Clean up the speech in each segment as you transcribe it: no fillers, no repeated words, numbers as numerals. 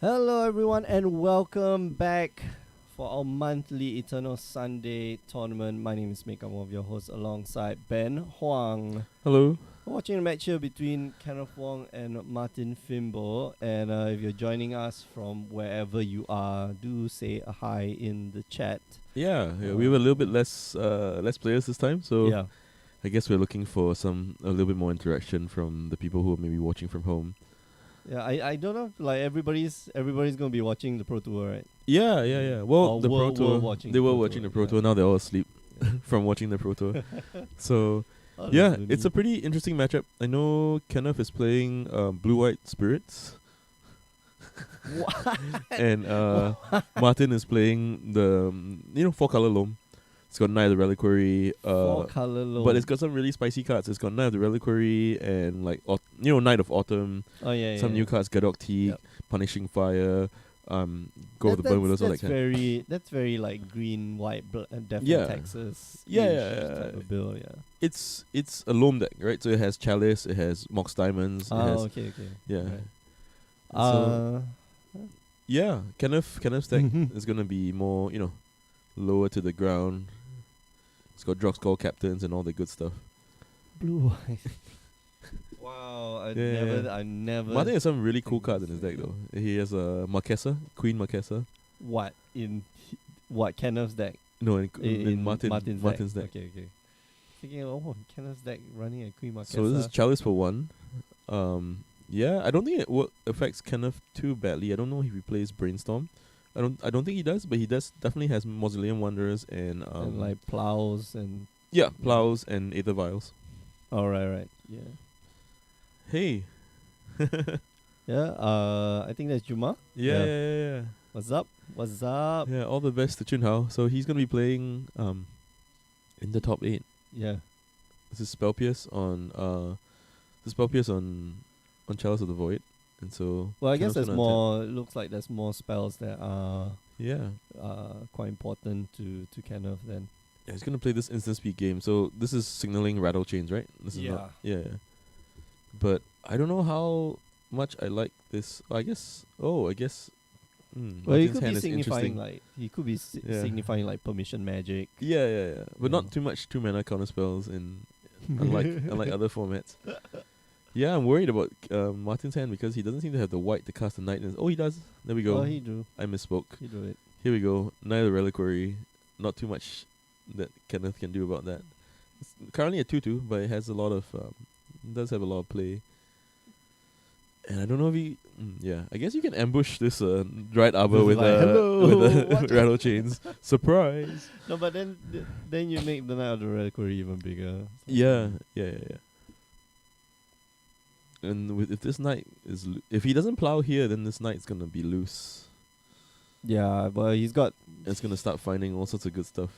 Hello, everyone, and welcome back for our monthly Eternal Sunday tournament. My name is Mick. I'm one of your hosts alongside Ben Huang. Hello. We're watching a match here between Kenneth Wong and Martin Fimbo. And if you're joining us from wherever you are, do say a hi in the chat. Yeah, we have a little bit less players this time, so Yeah. I guess we're looking for a little bit more interaction from the people who are maybe watching from home. Yeah, I don't know. Like everybody's gonna be watching the Pro Tour, right? Yeah. Well, Or the Pro Tour, watching they the were Pro watching Tour, the Pro yeah. Tour. Now they're all asleep from watching the Pro Tour. So Oh, yeah, that's it's a loony. pretty interesting matchup. I know Kenneth is playing Blue White Spirits, What? and Martin is playing the 4-color Loam. It's got Knight of the Reliquary. Four color low. But it's got some really spicy cards. It's got Knight of the Reliquary and Knight of Autumn. Oh yeah, Some yeah, new yeah. cards, Gadok Teague, Yep. Punishing Fire, Go with the Burn Widows, all that kind. That's very like green, white, Death Yeah. in Texas. Yeah. Type of bill, yeah. It's a Loam deck, right? So it has Chalice, it has Mox Diamonds, it has Okay. yeah. Right. So yeah, Kenneth's deck is gonna be more, lower to the ground. It's got Drop Skull Captains and all the good stuff. blue white. Wow, I never. Martin has some really cool think cards in his deck though. He has a Marquesa, Queen Marquesa. What Kenneth's deck? No, in Martin's deck. Okay. Thinking, Kenneth's deck running a Queen Marquesa. So this is Chalice for 1. Yeah, I don't think it affects Kenneth too badly. I don't know if he plays Brainstorm. I don't think he does, but he definitely has Mausoleum Wanderers and and like plows and. Plows and Aether Vials. Oh right. Yeah. Hey. Yeah. I think that's Juma. Yeah. What's up? Yeah, all the best to Chunhao. So he's gonna be playing in the top 8. Yeah. This is Spell Pierce on on Chalice of the Void. And so Well, I guess Kenneth's there's gonna more. It looks like there's more spells that are Yeah. quite important to Kenneth then. Yeah, he's gonna play this instant speed game. So this is signaling Rattle Chains, right? This is not. Yeah. But I don't know how much I like this. I guess. Well, he Martin's could hand be is signifying interesting. Yeah. signifying like permission magic. Yeah. But Yeah. not too much 2-mana counter spells unlike other formats. Yeah, I'm worried about Martin's hand because he doesn't seem to have the white to cast the Knight. Oh, he does. There we go. Oh, he do. I misspoke. He do it. Here we go. Knight of the Reliquary. Not too much that Kenneth can do about that. It's currently a 2/2, but it has a lot of does have a lot of play. And I don't know if he I guess you can ambush this Dried Arbor with like, hello, with what? Rattle Chains. Surprise. No, but then you make the Knight of the Reliquary even bigger. Yeah. And if this Knight if he doesn't plow here, then this Knight's gonna be loose. Yeah, but he's got. It's gonna start finding all sorts of good stuff.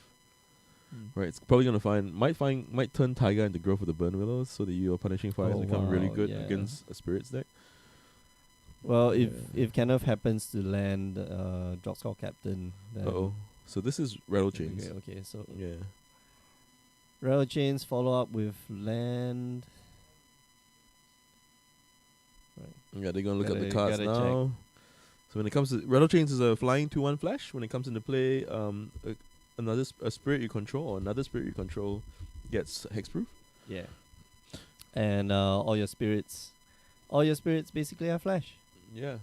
Mm. Right, it's probably gonna might turn Taiga into Growth of the Burn Willows, so that your Punishing Fires Oh, become really wow, good yeah. against a Spirits deck. Well, Yeah. if Kenneth happens to land Drop Skull Captain, then. Oh, so this is Rattle Chains. Okay, so Yeah, Rattle Chains follow up with land. Right. yeah, they're gonna look at the Gotta- cards gotta now. So when it comes to Rattle Chains is a flying 2/1 flash. When it comes into play, a spirit you control or another spirit you control gets hexproof. Yeah. And all your spirits basically are flash. Yeah,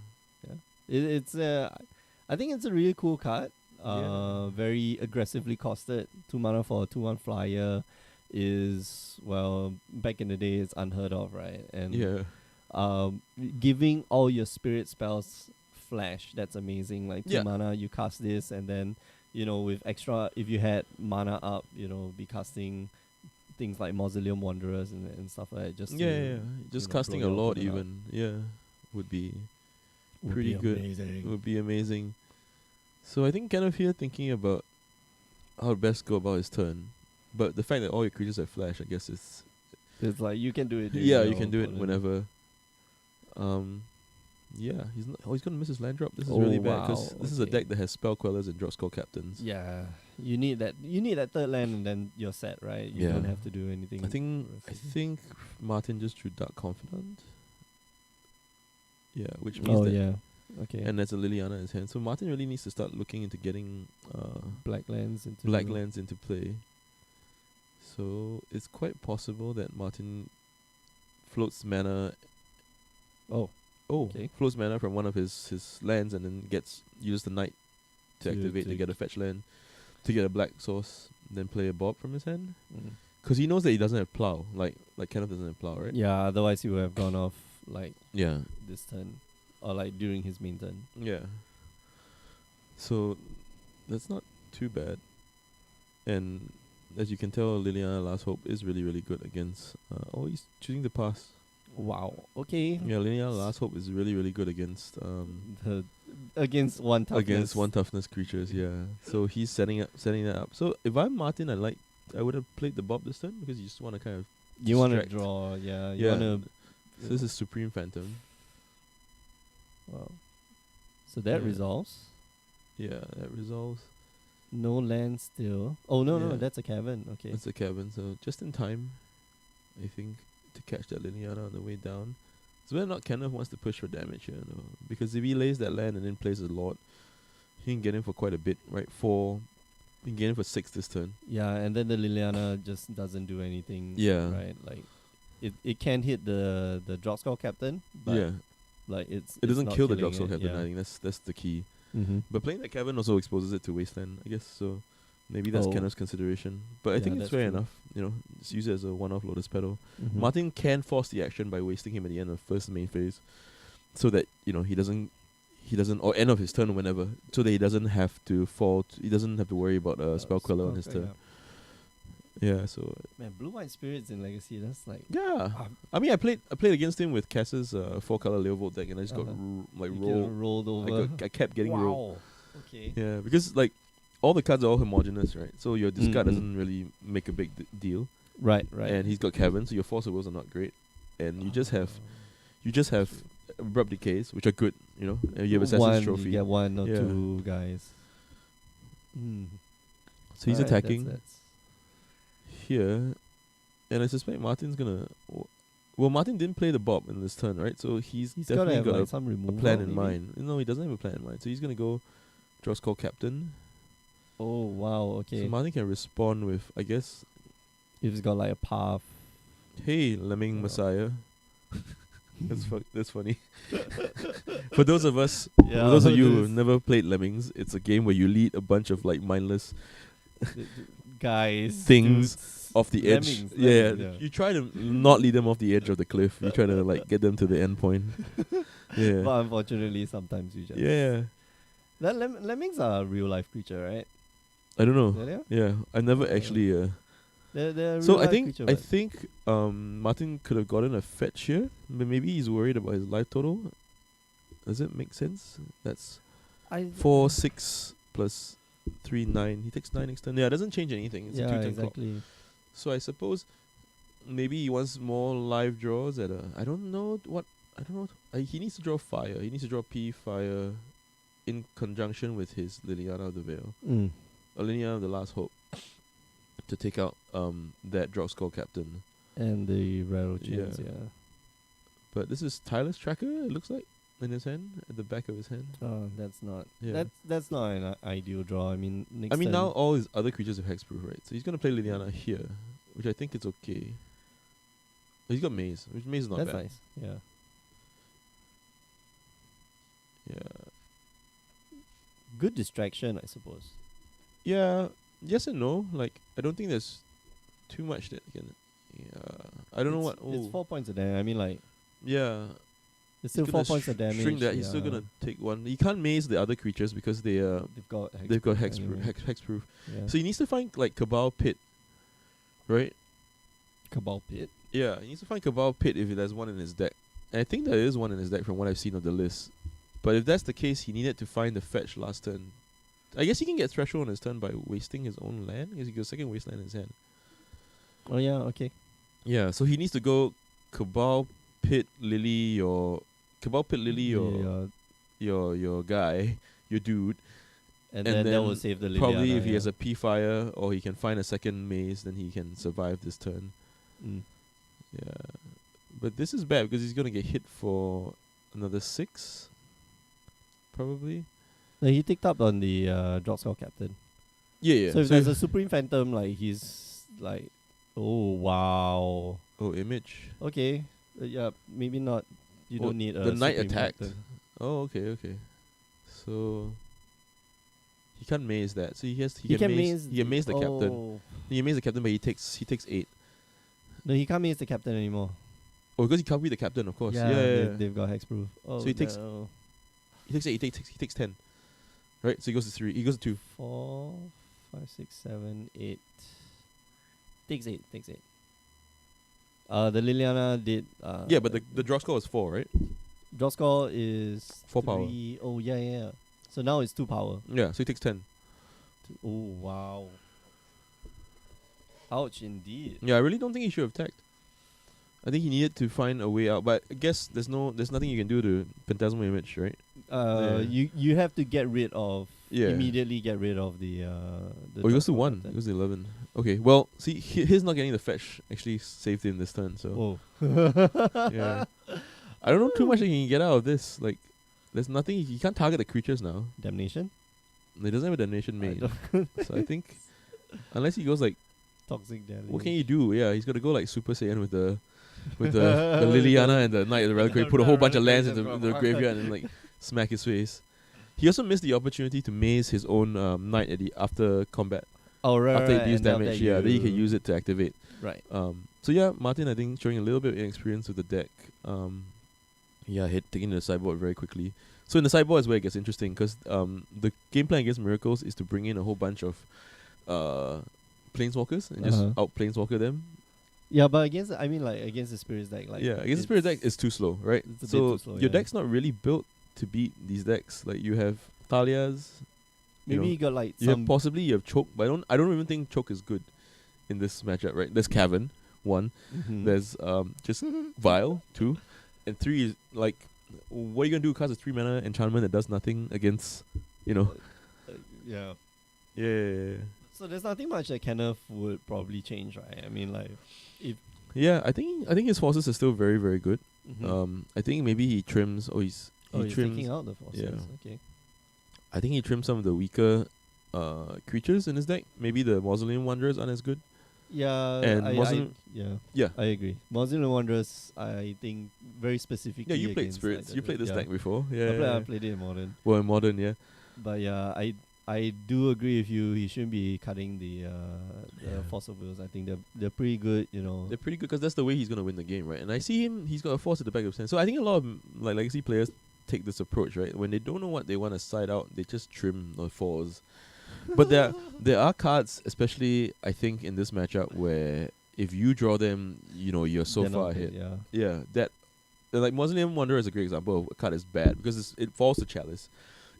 It's I think it's a really cool card. Yeah. Very aggressively costed. 2 mana for a 2/1 flyer is, well, back in the day it's unheard of, right? And yeah, giving all your spirit spells flash, that's amazing. Like 2 Yeah. mana, you cast this, and then with extra, if you had mana up, be casting things like Mausoleum Wanderers and stuff like that. Just yeah. Just casting blow a your lot opponent up. even. Yeah, would be Would pretty be good. amazing. would be amazing. So I think Kenneth here thinking about how to best go about his turn, but the fact that all your creatures have flash, I guess is It's like you can do it. during you your can do it opponent. whenever. Yeah, he's gonna miss his land drop. This is really bad because wow, this is a okay. deck that has Spell Quellers and Drop Skull Captains. Yeah, you need that. You need that third land, and then you're set, right? You Yeah. don't have to do anything. I think aggressive. Martin just drew Dark Confidant. Yeah, which means Oh that yeah, Okay. and there's a Liliana in his hand. So Martin really needs to start looking into getting black lands into black lands into play. So it's quite possible that Martin floats mana. Oh. Oh, Okay. floats mana from one of his lands and then uses the knight to activate to get a fetch land, to get a black source, then play a Bob from his hand. Because he knows that he doesn't have plow, like Kenneth doesn't have plow, right? Yeah, otherwise he would have gone off like Yeah. this turn. Or like during his main turn. Yeah. So that's not too bad. And as you can tell, Liliana Last Hope is really, really good against he's choosing to pass. Wow. Okay. Yeah, Liliana Last Hope is really, really good against against one toughness creatures, yeah. So he's setting that up. So if I'm Martin, I would have played the Bob this turn because you just want to kind of You want to distract. draw, yeah. You Yeah. want to. So this is Supreme Phantom. Wow. So that Yeah. resolves. Yeah, that resolves. No land still. Oh no, Yeah. that's a cavern. Okay. That's the cabin. So just in time, I think, to catch that Liliana on the way down. So whether or not Kenneth wants to push for damage here, no? Because if he lays that land and then plays a Lord, he can get in for quite a bit, right? He can get in for 6 this turn. Yeah, and then the Liliana just doesn't do anything. Yeah. Right. Like, it can hit the drop score captain. But Yeah. Like It it's doesn't not kill the killing Drugstore it, Captain, yeah. I think that's the key. Mm-hmm. But playing that cabin also exposes it to Wasteland, I guess, so maybe that's Oh. Kenneth's consideration. But I Yeah, think it's that's fair true. enough, just use it as a one-off Lotus Petal. Mm-hmm. Martin can force the action by wasting him at the end of first main phase, so that he doesn't or end of his turn whenever, so that he doesn't have to he doesn't have to worry about Spell Queller on his turn. Yeah, so Man, Blue White Spirits in Legacy, that's like yeah. um, I mean, I played against him with Cass's 4-color Leovold deck, and I just got you get rolled. rolled over. I kept getting rolled. Okay. Yeah, because like all the cards are all homogeneous, right? So your discard Mm-mm. doesn't really make a big deal. Right. And he's got Cavern, so your Force of Wills are not great, and you just have Abrupt Decays, which are good. And you have Assassin's Trophy. You get one or Yeah. two guys. So he's Alright, attacking that's here, and I suspect Martin's gonna. Well, Martin didn't play the Bob in this turn, right? So he's he's definitely gotta have got like some a removal. plan in maybe? mind. No, he doesn't have a plan in mind. So he's gonna go draw Call Captain. Oh wow, okay. So Martin can respond with, I guess, If he's got like a path. hey, Lemming Oh. Messiah. That's funny. For those of us, Yeah, for those of you who this- never played Lemmings, it's a game where you lead a bunch of like mindless guys, Things dudes, off the edge. lemmings, Yeah, lemmings, you try to not lead them off the edge of the cliff. You try to like get them to the end point. Yeah, But unfortunately, sometimes you just yeah. That lemmings are a real life creature, right? I don't know. Yeah, they are? Yeah, I never actually. They're a So real I life think creature, I but think Martin could have gotten a fetch here, but maybe he's worried about his life total. Does it make sense? That's I 4, 6 plus 3, 9. He takes 9 next turn. Yeah, it doesn't change anything. It's a 2-turn clock. exactly. So I suppose maybe he wants more live draws at a. I don't know. He needs to draw fire. He needs to draw P fire in conjunction with his Liliana of the Veil. Or Liliana of the Last Hope. To take out that draw skull captain. And the railroad chains, Yeah. yeah. But this is Tireless Tracker, it looks like, in his hand, at the back of his hand. Oh, that's not. Yeah. That's not an ideal draw. I mean, next I mean, turn- now all his other creatures have hexproof, right? So he's going to play Liliana here, which I think is okay. He's got Maze, which Maze is not that's bad. nice. Yeah. Yeah. Good distraction, I suppose. Yeah, yes and no. Like, I don't think there's too much that can. Yeah, I don't know what. It's Oh, 4 points of damage. I mean, like yeah. it's still He's 4 gonna points of damage. Shrink that. He's still yeah. gonna take one. He can't maze the other creatures because they've got hexproof. anyway. Hexproof. Yeah. So he needs to find like Cabal Pit, right? Cabal Pit. Yeah, he needs to find Cabal Pit if there's one in his deck. And I think there is one in his deck from what I've seen of the list. But if that's the case, he needed to find the fetch last turn. I guess he can get Threshold on his turn by wasting his own land, because he got second wasteland in his hand. Oh yeah, okay. Yeah, so he needs to go Cabal Pit Lily your your guy, your dude. And And then that then will save the Liliana. Probably if he yeah. has a P fire or he can find a second maze, then he can survive this turn. Yeah. But this is bad because he's gonna get hit for another 6. probably. No, he ticked up on the draw score captain. Yeah. So if there's a Supreme Phantom, like he's like, oh wow. oh, image. Okay, yeah, maybe not. You Oh, don't need a the knight Supreme attacked. Captain. Oh, okay. So he can't maze that. So he He can can maze. He can maze the captain. oh. He can maze the captain, but he takes 8. No, he can't maze the captain anymore. Oh, because he can't be the captain, of course. Yeah, Yeah. they've got hexproof. Oh, So he takes- no. He takes 8. He takes 10. Right. So he goes to 3. He goes to 2. 4, 5, 6, 7, 8. Takes 8. The Liliana did. Yeah, but the draw score is 4, right? draw score is 4 power. 3. Oh yeah. So now it's 2 power. Yeah. So he takes 10. Oh wow. Ouch, indeed. Yeah, I really don't think he should have tagged. I think he needed to find a way out, but I guess there's nothing you can do to Phantasmal Image, right? Yeah. You have to get rid of Yeah. immediately get rid of the Oh, he goes to draw 1. score He goes to 11. Okay, well, see, his not getting the fetch actually saved him this turn, so... captain. Yeah. I don't know too much that he can get out of this. Like, there's nothing... He can't target the creatures now. Damnation? He doesn't have a damnation I main. don't- So I think... Unless he goes like... Toxic damage. What can you do? Yeah, he's got to go like Super Saiyan with the Liliana and the Knight of the Reliquary, put a whole bunch of lands into the graveyard and like smack his face. He also missed the opportunity to maze his own Knight at the after combat. Oh, right. After right, it deals and now damage, that then you can use it to activate. Right. So yeah, Martin, I think showing a little bit of inexperience with the deck. Taking the sideboard very quickly. So in the sideboard is where it gets interesting because the game plan against Miracles is to bring in a whole bunch of planeswalkers and just out planeswalker them. Yeah, but against the spirits deck, Against the spirit deck it's too slow, right? It's a bit So too slow, your deck's not really built to beat these decks. Like you have Thalia's. maybe you got like You have some. you have Choke, but I don't even think Choke is good in this matchup, right? There's Cavern, 1. Mhm. There's just Vile, 2. And 3 is like, what are you gonna do? Cast a 3 mana enchantment that does nothing against, Yeah. Yeah. So there's nothing much that Kenneth would probably change, right? I mean, like, if Yeah, I think his forces are still very, very good. I think maybe he trims he's trims taking out the forces. yeah. Okay. I think he trims some of the weaker creatures in his deck. Maybe the Mausoleum Wanderers aren't as good. Yeah. And Yeah. I agree. Mausoleum Wanderers, I think, very specifically. Yeah, you played against, Spirits. like, you played this yeah. deck before. I Yeah. played it in Modern. Well, in Modern, yeah. But yeah, I do agree with you. He shouldn't be cutting the Force of Wills. I think they're pretty good. They're pretty good because that's the way he's gonna win the game, right? And I see him; he's got a force at the back of his hand. So I think a lot of like legacy players take this approach, right? When they don't know what they want to side out, they just trim the fours. But there are cards, especially I think in this matchup, where if you draw them, you're so They're far not good, ahead. Yeah. Yeah, that like Mausoleum Wanderer is a great example of a card that's bad because it falls to Chalice.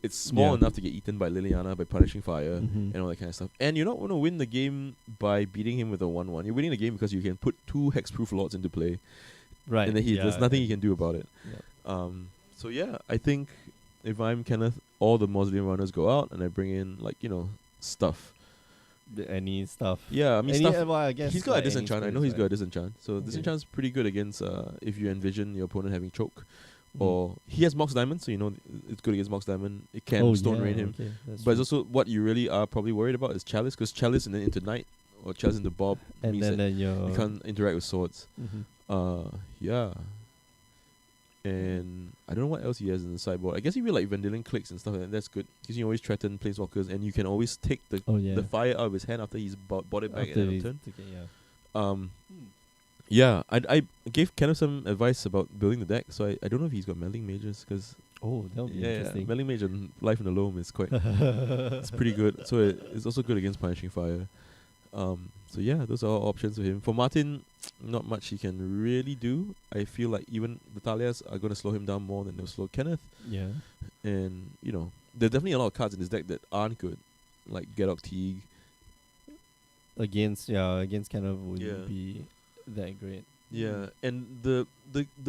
It's small Yeah. enough to get eaten by Liliana by punishing fire Mhm. and all that kind of stuff. And you're not going to win the game by beating him with a 1/1. You're winning the game because you can put 2 hexproof lords into play, Right. and then there's nothing he can do about it. Yeah. So yeah, I think if I'm Kenneth, all the Mausoleum runners go out, and I bring in stuff. Any stuff. Yeah, I mean Any, stuff. well, I guess He's got a like any disenchant. I know spirits, he's got a right? disenchant. So Okay. disenchant's pretty good against if you envision your opponent having choke. Mm. Or he has Mox Diamond, so it's good against Mox Diamond. It can Stone Rain him. Okay, that's But it's true. also what you really are probably worried about is Chalice, because Chalice and then into Knight or Chalice into Bob and means that then you're you can't interact with swords. Mhm. Yeah. And I don't know what else he has in the sideboard. I guess if you like Vendilion clicks and stuff like that, that's good. Because you can always threaten planeswalkers and you can always take the fire out of his hand after he's bought it back at the end of turn. Yeah, I gave Kenneth some advice about building the deck, so I don't know if he's got Meddling Mages, because Oh, that would be interesting. Meddling Mage and Life in the Loam is quite it's pretty good. So it's also good against punishing fire. So yeah, those are all options for him. For Martin, not much he can really do. I feel like even the Thalias are going to slow him down more than they'll slow Kenneth. Yeah. And there are definitely a lot of cards in this deck that aren't good, like Gedok Teague. Against kind of wouldn't be that great. Yeah, and the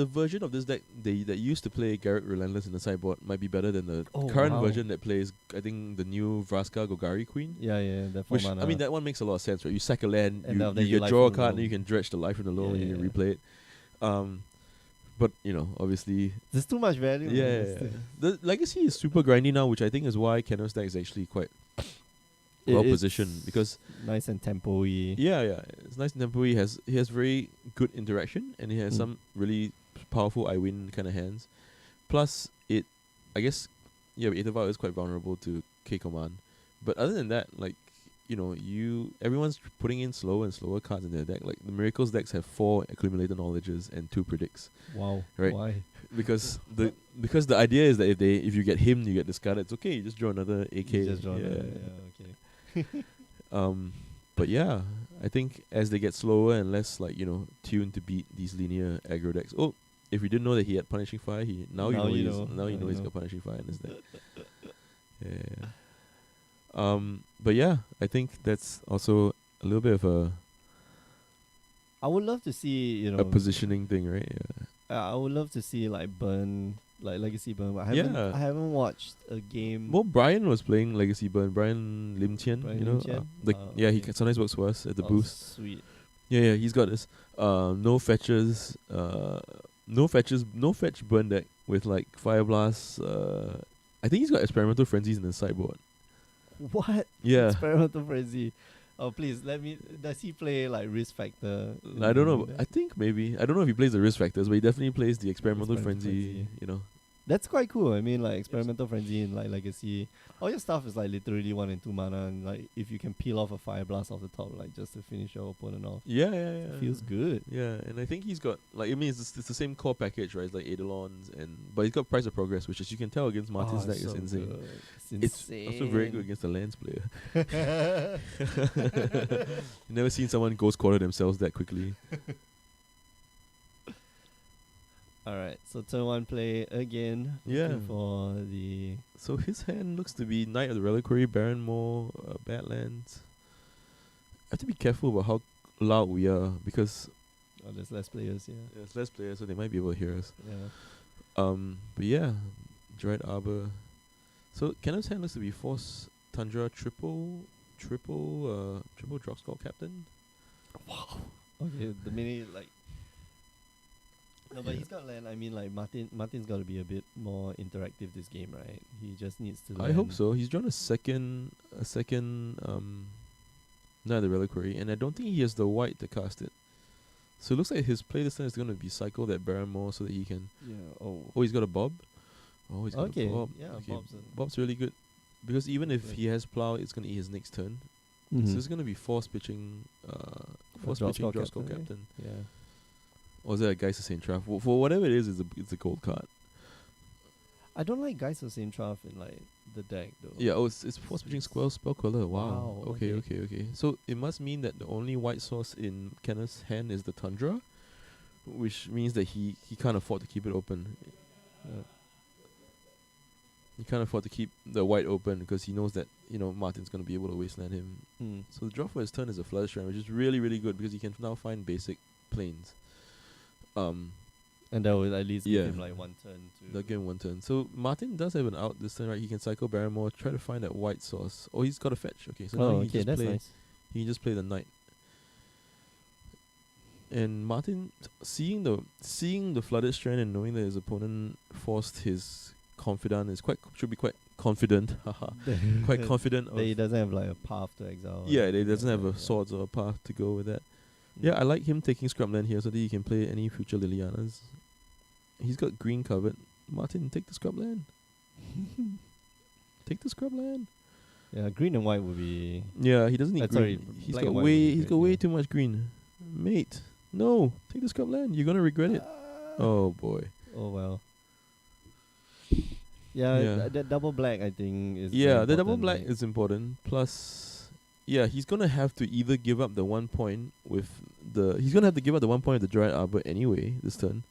version of this deck that used to play Garrett Relentless in the sideboard might be better than the current version that plays, I think, the new Vraska Golgari Queen. Yeah, that Which, mana. I mean, that one makes a lot of sense, right? You sack a land, And you life draw a from the card, and loam. you can dredge the life from the loam, and you can replay it. But obviously, There's too much value. yeah, man. yeah, There's yeah. too- The legacy is super grindy now, which I think is why Kenno's deck is actually quite well it's positioned because nice and tempo-y. yeah, it's nice and tempo. He has very good interaction and he has Mm. some really powerful I win kind of hands. Plus, I guess, Ethervow is quite vulnerable to K command, but other than that, like everyone's putting in slower and slower cards in their deck. Like the Miracles decks have 4 accumulated knowledges and 2 predicts. Wow. Right. Why? Because the idea is that if you get him, you get discarded. It's okay. You just draw another AK. You just draw yeah. okay. But yeah, I think as they get slower and less tuned to beat these linear aggro decks. Oh, if you didn't know that he had Punishing Fire, now you know he's got Punishing Fire in his deck. Yeah. But yeah, I think that's also a little bit of I would love to see, a positioning thing, right? Yeah. I would love to see like Burn, like Legacy Burn. But Yeah. I haven't watched a game. Well, Brian was playing Legacy Burn. Brian Lim Tian, Brian Lim Tian? he Okay. sometimes works for us at the Oh, booth. Sweet. Yeah, he's got this no fetches, no fetch burn deck with like Fire Blast. I think he's got Experimental Frenzies in his sideboard. What? Yeah. Experimental Frenzy. Oh, please, let me. Does he play like Risk Factor? I don't know. in I that? think maybe. I don't know if he plays the risk factors, but he definitely plays the Experimental Experimental Frenzy. Frenzy. That's quite cool. I mean, like Experimental Frenzy and like Legacy. All your stuff is like literally 1 and 2 mana, and like if you can peel off a Fire Blast off the top, like just to finish your opponent off, Yeah. it feels good. Yeah, and I think he's got it's the same core package, right? It's like Eidolons but he's got Price of Progress, which as you can tell against Martin's Oh, deck it's is so insane. good. It's also very good against the Lance player. Never seen someone ghost quarter themselves that quickly. Alright, so turn 1 play again. Yeah. Looking for the. So his hand looks to be Knight of the Reliquary, Barrenmore, Badlands. I have to be careful about how loud we are because Oh, there's less players, yeah. there's less players, so they might be able to hear us. Yeah. But yeah, Dread Arbor. So Kenneth's hand looks to be Force Tundra triple drop skull captain. Okay, the minute like. No, but Yeah. he's got land. I mean, like Martin's got to be a bit more interactive this game, right? He just needs to. I hope land. so. He's drawn a second Knight of the Reliquary, and I don't think he has the white to cast it. So it looks like his play this turn is going to be cycle that Barrymore so that he can. Yeah. Oh. Oh, he's got a Bob. Oh, he's got Okay. a Bob. Yeah. Okay. Bob's Bob's really good because even if Okay. he has Plow, it's going to eat his next turn. Mhm. So it's going to be force pitching. Force draw pitching, skull draw skull captain, captain. Yeah. Or is that a Geist of Saint Traff? For whatever it is, it's a gold card. I don't like guys the same Traff in like the deck though. Yeah. Oh, it's force pitching spell queller. Wow. Wow, Okay. okay. So it must mean that the only white source in Kenneth's hand is the Tundra, which means that he can't afford to keep it open. Yeah. He can't afford to keep the white open because he knows that Martin's going to be able to wasteland him. Mm. So the draw for his turn is a Flood Shrine, which is really, really good because he can now find basic planes. And that would at least Yeah. give him like 1 turn to. They'll give him 1 turn. So Martin does have an out this turn, right? He can cycle Barrymore, try to find that white source. Oh, he's got a fetch. Okay, so now Oh, he okay, just that's play. nice. He can just play the knight. And Martin, seeing the flooded strand and knowing that his opponent forced his confidant should be quite confident. Haha. Quite confident That he of. doesn't have like a path to exile. Yeah, he doesn't have a yeah. swords or a path to go with that. Mm. Yeah, I like him taking scrubland here so that he can play any future Lilianas. He's got green covered. Martin, take the scrubland. Take the scrubland. Yeah, green and white would be. Yeah, he doesn't need sorry, green. He's black got and white would be he's great, got way yeah. too much green. Mate, no, take the scrubland. You're gonna regret it. Oh boy. Oh well. Yeah, Yeah. that double black I think is. Yeah, very the double important, black like- is important. Plus, yeah, he's gonna have to either give up the 1 point with the. He's gonna have to give up the 1 point with the Dryad Arbor anyway this turn,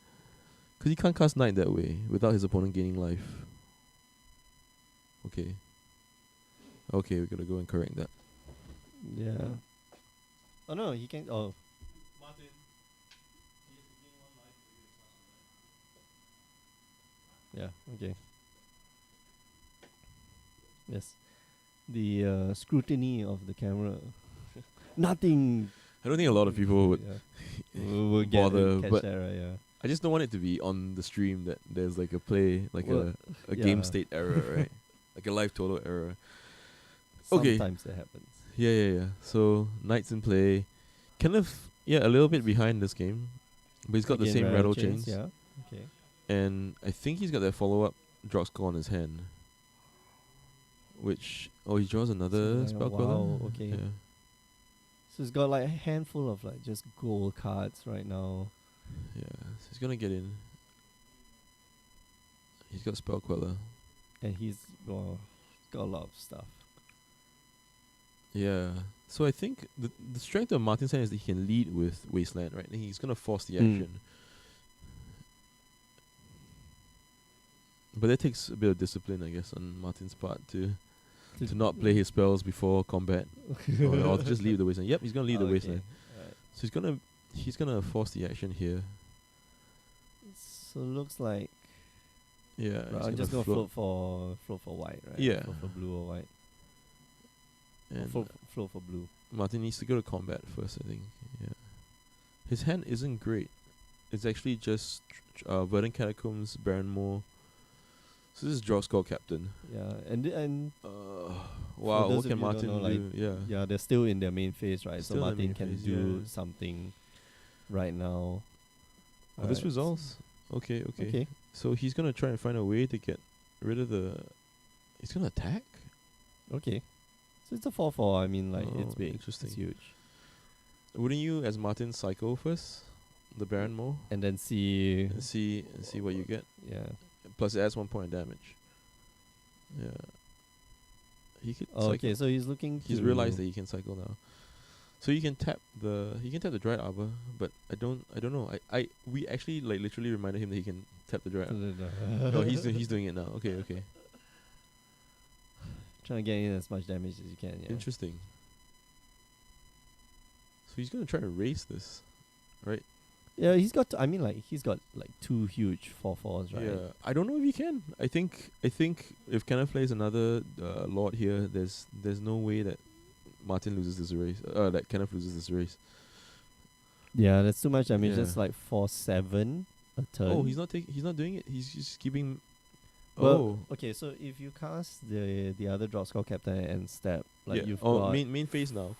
because he can't cast Knight that way without his opponent gaining life. Okay. Okay, we're gonna go and correct that. Yeah. Oh no, he can. Oh. Martin. Yeah. Okay. Yes. The scrutiny of the camera. Nothing. I don't think a lot of people would Yeah. Will get bother, catch but that, right? Yeah. I just don't want it to be on the stream that there's like a play, like Well, a yeah. game state error, right? Like a live total error. Okay. Sometimes that happens. Yeah. So knights in play, kind of a little bit behind this game, but he's got the Again, same rattle rattle chains, Yeah. Okay. and I think he's got that follow up draw score on his hand. Which he draws another So, spell wow, queller. okay. Yeah. So he's got like a handful of like just gold cards right now. Yeah. So he's gonna get in. He's got spell queller. And he's got a lot of stuff. Yeah. So I think the strength of Martin's hand is that he can lead with Wasteland, right? And he's gonna force the action. But that takes a bit of discipline, I guess, on Martin's part to not play his spells before combat, or to just leave the Wasteland. Yep, he's gonna leave the Wasteland. Right. So he's gonna force the action here. So looks like Yeah. I'm just gonna float for white, right? Yeah. Float for blue or white. And Float for blue. Martin needs to go to combat first, I think. Yeah. His hand isn't great. It's actually just Verdant Catacombs, Baronmore. So this is draw score captain. Yeah, and Wow, those what of can you who Martin don't know, do? yeah, they're still in their main phase, right? Still So in the Martin main can phase, do yeah. something right now. Oh, this Alright. resolves. Okay. Okay. So he's gonna try and find a way to get rid of the. He's gonna attack. Okay. So it's a 4/4. I mean, like it's Oh, big. interesting. It's huge. Wouldn't you, as Martin, cycle first the Baronmore And then see. and see what you get? Yeah. Plus, it adds 1 point of damage. Yeah. He could. Oh, cycle. okay, so he's looking. He's to realized that he can cycle now. So you can tap the Dried Arbor, but I don't know. We actually like literally reminded him that he can tap the Dried Arbor. Oh, he's doing it now. Okay. Trying to get in as much damage as you can. Yeah. Interesting. So he's gonna try to race this, right? Yeah, he's got like 2 huge 4/4s, right? Yeah. I don't know if he can. I think if Kenneth plays another Lord here, there's no way that Martin loses this race. That Kenneth loses this race. Yeah, that's too much damage. Yeah. That's like 4/7 a turn. Oh, he's not doing it. He's just keeping. Well, okay, so if you cast the other draw score captain and step, like yeah. you've Oh, got main phase now.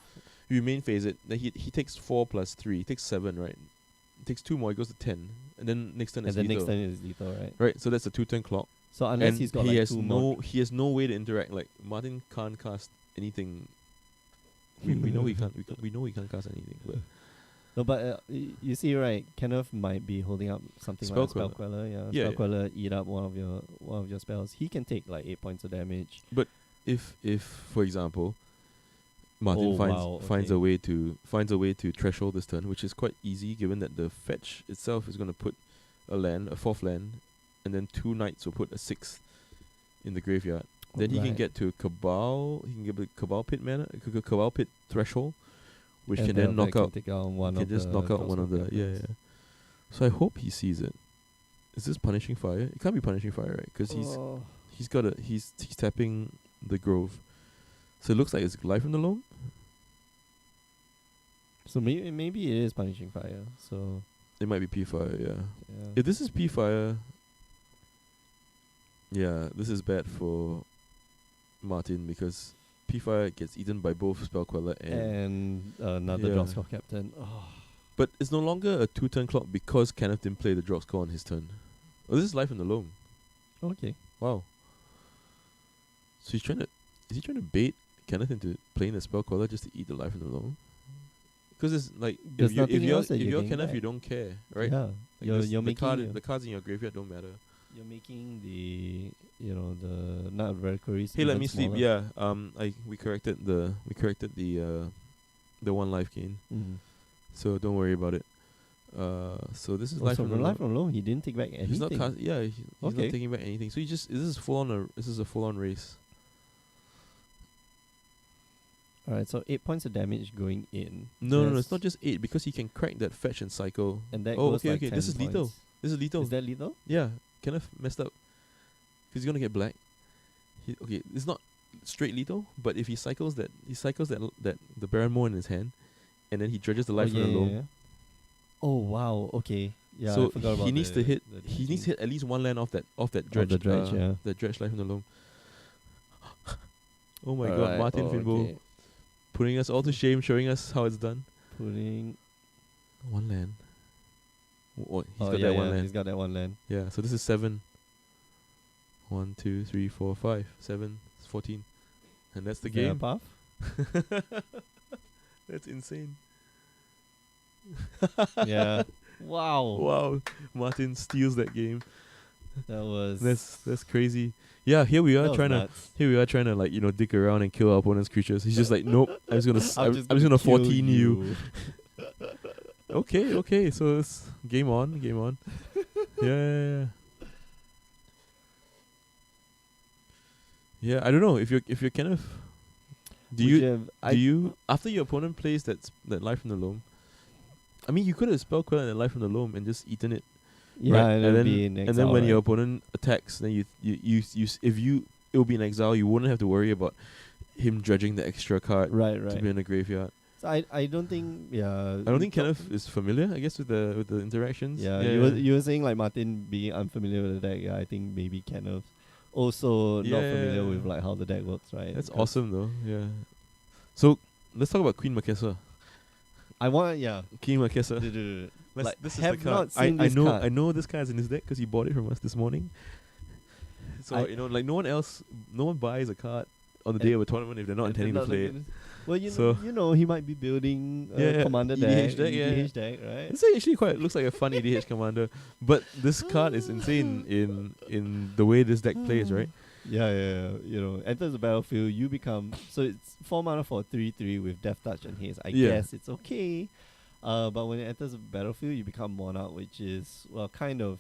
You main phase it. Then he takes 4 plus 3. He takes 7, right? He takes 2 more. He goes to 10, and then next turn and is then lethal. next turn is lethal, right? Right. So that's a 2-turn clock. So unless and he's got he like has 2 no more. he has no way to interact. Like Martin can't cast anything. We know he can't. We know he can't cast anything. But No, but you see, right? Kenneth might be holding up something like Spell Spell Queller. Yeah, Yeah, Spell Queller eat up one of your spells. He can take like 8 points of damage. if for example, Martin finds a way to threshold this turn, which is quite easy given that the fetch itself is going to put a 4th land, and then 2 knights will put a 6th in the graveyard. Then he can Right. get to Cabal. He can get the Cabal Pit mana, Cabal Pit threshold, which And can then knock out. take out one Can of just the knock out draw one of score the captains. So I hope he sees it. Is this punishing fire? It can't be punishing fire, right? Because he's tapping the Grove. So it looks like it's life from the Loam. So maybe it is punishing fire. So It might be P fire, yeah. yeah. If this is P fire, yeah, this is bad for Martin because P fire gets eaten by both Spell Queller and another Yeah. draw score captain. Oh. But it's no longer a 2-turn clock because Kenneth didn't play the draw score on his turn. Oh, this is life in the Loam. Okay. Wow. So is he trying to bait Kenneth into playing the Spell Queller just to eat the life in the Loam? Because it's like There's if nothing you're else that you're getting Kenneth, back. you don't care, right? Yeah. Like You're making the cards in your graveyard don't matter. You're making the the Knight of Reliquaries. Hey, let even me sleep. smaller. Yeah. We corrected the one life gain. Mm. So don't worry about it. So this is Oh, life so from from the life alone, he didn't take back anything. He's not he's not Okay. taking back anything. So this is a full on race. All right, so 8 points of damage going in. No, That's- it's not just 8 because he can crack that fetch and cycle. And that Oh, goes okay, like okay. 10 This is lethal. points. This is lethal. Is that lethal? Yeah, Kenneth messed up. Because he's gonna get black. It's not straight lethal, but if he cycles that the Baronmore in his hand, and then he dredges the life from the Loam. Oh wow. Okay. Yeah, I so forgot about he needs to hit. the He needs dredging. to hit at least one land off that dredge. the dredge, yeah. The dredge life in the loam. Oh my god, Alright, Martin Finbo okay. putting us all to shame, showing us how it's done. Putting. One land. He's Oh, got yeah, that one yeah, land. he's got that one land. Yeah, so this is 7. 1, 2, 3, 4, 5, 7, 14. And that's the Is there a game. path? That's insane. Yeah. Wow. Wow. Martin steals that game. That was. That's crazy. Yeah, here we that are was trying nuts. to like, dick around and kill our opponent's creatures. He's just like, nope, I'm just gonna I'm just gonna kill 14 you. Okay, so it's game on. Yeah. Yeah, I don't know if you're kind of do you after your opponent plays that life from the loam. I mean, you could have spell queller that life from the loam and just eaten it. Yeah, right? and, and then when your opponent attacks, then you it will be in exile. You wouldn't have to worry about him dredging the extra card right. to be in the graveyard. So I don't think I don't think Kenneth is familiar, I guess, with the interactions. Yeah, you were saying like Martin being unfamiliar with the deck. Yeah, I think maybe Kenneth also not familiar with like how the deck works, right? That's awesome though. Yeah. So let's talk about Queen Marquesa. King Marquesa. Like, this is have the card. not seen this know card. I know this card is in his deck because he bought it from us this morning. So like no one buys a card on the day of a tournament if they're not intending to play it. Well, you know, he might be building a commander EDH deck, EDH deck, right? It's actually looks like a fun EDH commander, but this card is insane in the way this deck plays, right? Yeah. You know, enters the battlefield, you become it's 4 mana for 3/3 with Death Touch and Haste. I guess it's okay. But when it enters the battlefield, you become Monarch, which is kind of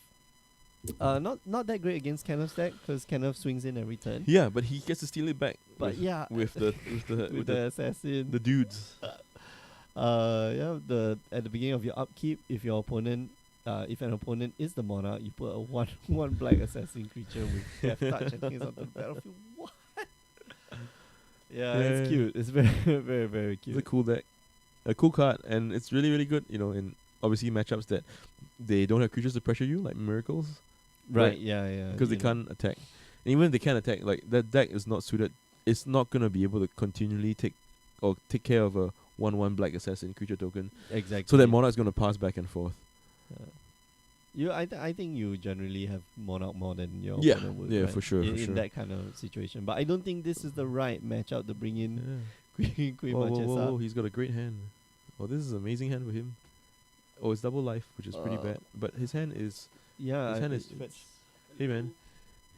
not that great against Kenneth's deck because Kenneth swings in every turn. Yeah, but he gets to steal it back. But with the assassin, the dudes. at the beginning of your upkeep, if an opponent is the Monarch, you put a one black assassin creature with Death Touch and Haste onto the battlefield. What? Yeah, it's cute. It's very, very, very cute. It's a cool deck. A cool card, and it's really, really good, in obviously matchups that they don't have creatures to pressure you, like Miracles. Right, yeah. Because they can't attack. And even if they can attack, like, that deck is not suited. It's not going to be able to continually take care of a 1/1 black assassin creature token. Exactly. So that Monarch is going to pass back and forth. I think you generally have Monarch more than your Yeah, opponent would, yeah, right? for sure. In that kind of situation. But I don't think this is the right matchup to bring in Queen Whoa, Marquesa. he's got a great hand. Oh, this is an amazing hand for him. Oh, it's double life, which is pretty bad. But his hand is... Yeah. His hand is fetch. Hey, man.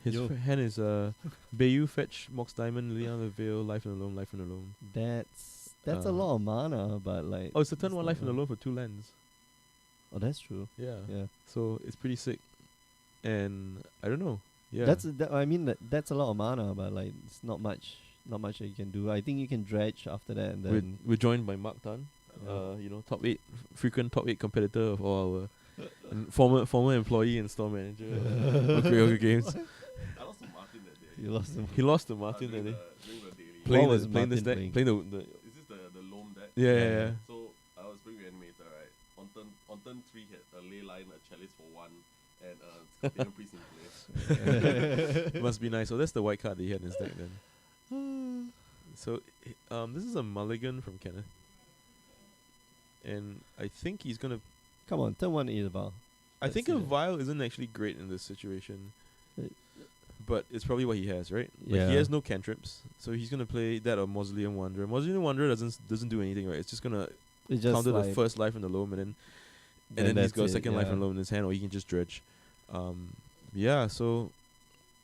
His hand is Bayou, fetch, Mox Diamond, Liliana the Veil, life in the loam, life in the loam. That's a lot of mana, but like... Oh, it's a turn 1 life in the loam for 2 lands. Oh, that's true. Yeah. Yeah. So it's pretty sick. And I don't know. Yeah. That's a lot of mana, but like it's not much that you can do. I think you can dredge after that, and then we're joined by Mark Tan. Top 8 frequent top 8 competitor of all our and former employee and store manager of Kyoga Games. I lost to Martin that day. you lost him. He lost to Martin that day. During the daily. Playing this deck. Playing the Is this the Loam deck? Yeah. So I was Spring Reanimator, right? On turn 3 had a ley line, a chalice for 1, and Scorpion Priest in play. Must be nice. So that's the white card that he had in his deck then. So this is a mulligan from Kenneth. And I think he's gonna... Come on, turn 1 Isabel. I think a Vial isn't actually great in this situation. But it's probably what he has, right? Like he has no cantrips. So he's gonna play that or Mausoleum Wanderer. Mausoleum Wanderer doesn't do anything, right? It's just gonna counter the first life in the loam and then he's got a second life in the loam in his hand, or he can just dredge. So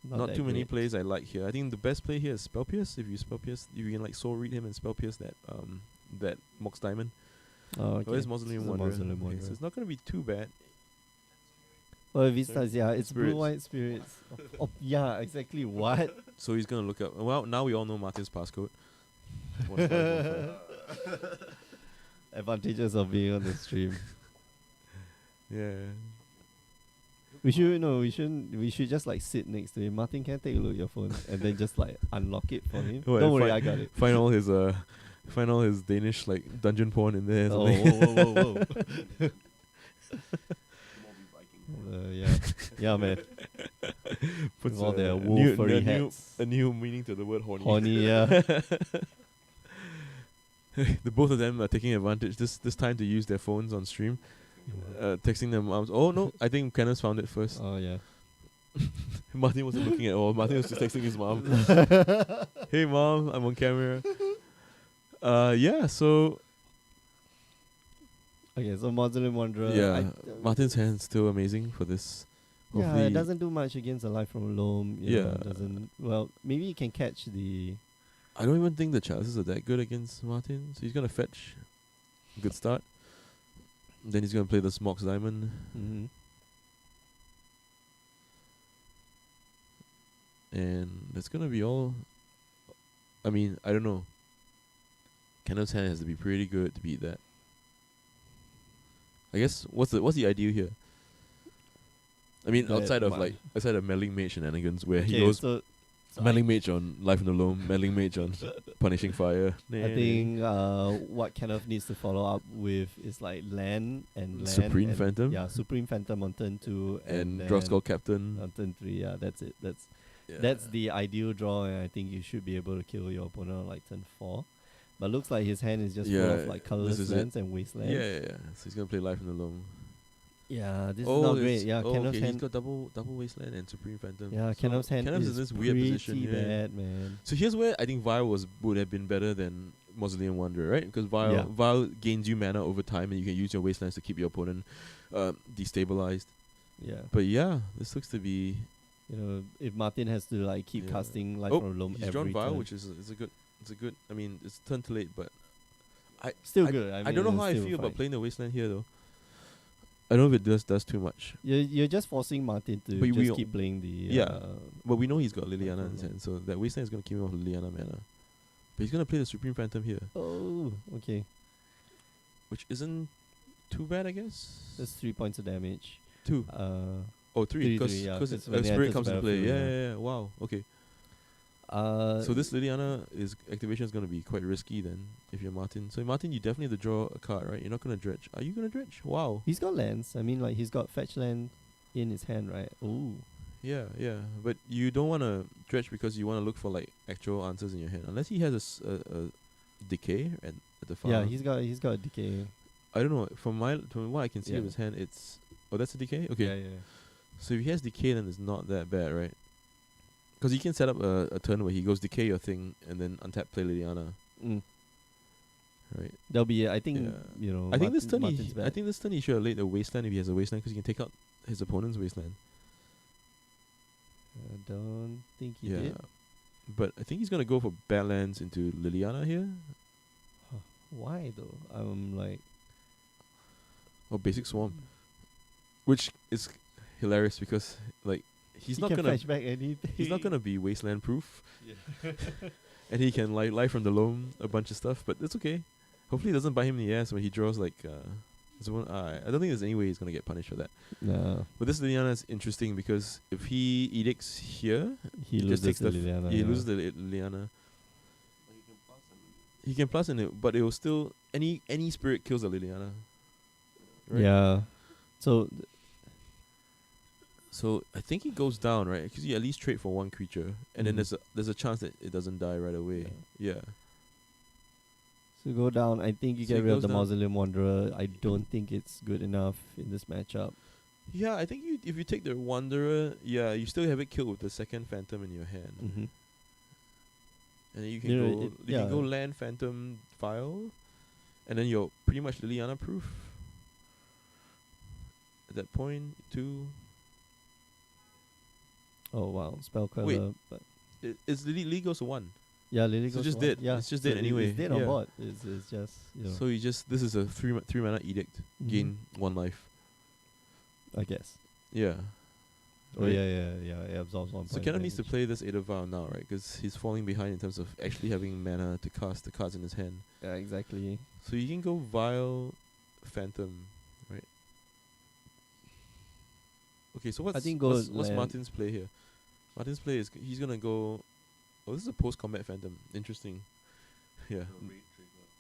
not too many plays I like here. I think the best play here is Spell Pierce. If you Spell Pierce, you can like Soul Read him and Spell Pierce that Mox Diamond. Oh, okay. Or is Mausoleum Wanderer. So it's not gonna be too bad. Well, if he starts, it's Spirits. blue-white spirits. Yeah, exactly. What? So he's gonna look up. Well, now we all know Martin's passcode. Advantages of being on the stream. Yeah. We should just like sit next to him. Martin, can I take a look at your phone and then just like unlock it for him? Oh, Don't worry, I got it. Find all his Danish like dungeon porn in there. Oh, whoa. Yeah, man. Puts With all their a wool new- furry a new- hats. a new meaning to the word horny. Horny, yeah. The both of them are taking advantage this time to use their phones on stream, texting their moms. Oh no, I think Kenneth found it first. Oh, yeah. Martin wasn't looking at all. Martin was just texting his mom. Hey mom, I'm on camera. Yeah. So Okay, so Mausoleum Wanderer. yeah, Martin's hand's still amazing for this. Yeah, Hopefully- it doesn't do much against the life from Loam. You know, Yeah. doesn't. Well, maybe you can catch the. I don't even think the chances are that good against Martin. So he's gonna fetch. Good start. Then he's gonna play the Smokes Diamond. Mm-hmm. And that's gonna be all. I mean, I don't know. Kenneth's hand has to be pretty good to beat that. I guess what's the idea here? I mean, That outside of one. outside of meddling mage shenanigans, where he Okay, goes so meddling mage on Life in the Loam, meddling mage on Punishing Fire. I think what Kenneth needs to follow up with is like land and land Supreme and Phantom? Yeah, Supreme Phantom on turn 2 and then Draw Skull Captain. on turn 3. Yeah, that's it. Yeah. That's the ideal draw, and I think you should be able to kill your opponent on like turn 4. But looks like his hand is just full Yeah, of like colorless this is it. lands and wastelands. Yeah. So he's gonna play Life in the Loam. Yeah, this is Oh, not it's- great. Yeah, oh, Kenneth's okay, he's hand. got double wasteland and Supreme Phantom. Yeah, So Kenneth's hand Kenneth's is in this weird pretty position. Yeah. bad, man. So here's where I think Vile would have been better than Mausoleum Wanderer, right? Because Yeah. Vile gains you mana over time, and you can use your wastelands to keep your opponent destabilized. Yeah, But yeah, this looks to be. you know, if Martin has to like keep Yeah. casting Life Oh, from Loam he's every drawn Vile, turn. which is a good. I mean, it's turned to late, but Still I- good. I, I mean, don't know it's how I still feel fine. about playing the wasteland here though. I don't know if it does too much. You're just forcing Martin to But we just all- keep playing the. Yeah. But we know he's got Liliana in his Mhm. hand, so that wasteland is gonna keep him off Liliana mana. But he's gonna play the Supreme Phantom here, Oh, okay. which isn't too bad, I guess. That's 3 points of damage. 2. Oh, 3, three, because yeah, 'cause when it Spirit enters comes the into play. battlefield, Yeah. Wow. Okay. So this Liliana activation is gonna be quite risky then if you're Martin. So Martin, you definitely have to draw a card, right? You're not gonna dredge. Are you gonna dredge? Wow. He's got lands. I mean, like he's got fetch land in his hand, right? Oh, Yeah. But you don't wanna dredge because you wanna look for like actual answers in your hand, unless he has a decay at the far. yeah. He's got a decay. I don't know. From what I can see of Yeah. his hand, it's that's a decay. Okay. Yeah. So if he has decay, then it's not that bad, right? Because he can set up a turn where he goes decay your thing and then untap play Liliana, Mm. right? That'll be. I think Yeah. you know. I think this turn Martin's he, bad. I think this turn he should have laid a wasteland if he has a wasteland because he can take out his opponent's wasteland. I don't think he Yeah, did. but I think he's gonna go for Badlands into Liliana here, Why though? I'm like. or Basic Swarm, which is hilarious because like he's he not can gonna fetch back anything. he's not gonna be wasteland proof. And he can lie from the loam a bunch of stuff, but it's okay. Hopefully, it doesn't bite him in the ass when he draws like. I don't think there's any way he's gonna get punished for that. No, But this Liliana is interesting because if he edicts here, he just loses takes the the Liliana. he yeah. loses the Liliana. He can plus in it, but it will still any spirit kills the Liliana. Right? Yeah. So I think he goes down, right? Because you at least trade for one creature, and then Mhm. there's a chance that it doesn't die right away. Yeah. So go down. I think you So get it rid of goes the down. Mausoleum Wanderer. I don't think it's good enough in this matchup. Yeah, I think if you take the Wanderer, yeah, you still have it killed with the second Phantom in your hand. Mm-hmm. And then you can You know, go it- you can go yeah. land Phantom File, and then you're pretty much Liliana proof. At that point, too. Oh wow, spell color. Wait. But It's Lily goes to 1. yeah, Lily So goes just to one. dead. Yeah, It's just so dead anyway. It's dead Yeah. on board. It's just So you just this is a three mana edict. Mhm. Gain 1 life. I guess. Yeah. Oh Right. yeah. It absorbs 1 So point. Kenneth needs to damage. play this Ada Vow now, right? Because he's falling behind in terms of actually having mana to cast the cards in his hand. Yeah, exactly. So you can go Vile Phantom, right? Okay, so I think go what's land. Martin's play here? Martin's play is he's gonna go. Oh, this is a post-combat Phantom. Interesting. Yeah,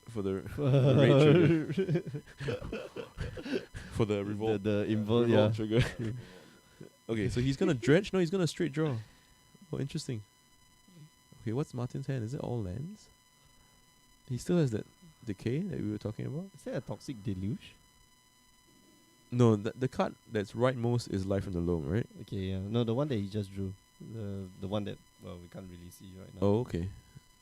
for the raid trigger. For the revolt. The revolt yeah. trigger. Okay, so he's gonna dredge. No, he's gonna straight draw. Oh, interesting. Okay, what's Martin's hand? Is it all lands? He still has that decay that we were talking about. Is that a toxic deluge? No, the card that's rightmost is Life from the Loam, right? Okay, yeah. No, the one that he just drew. The one that we can't really see right now. Oh, okay.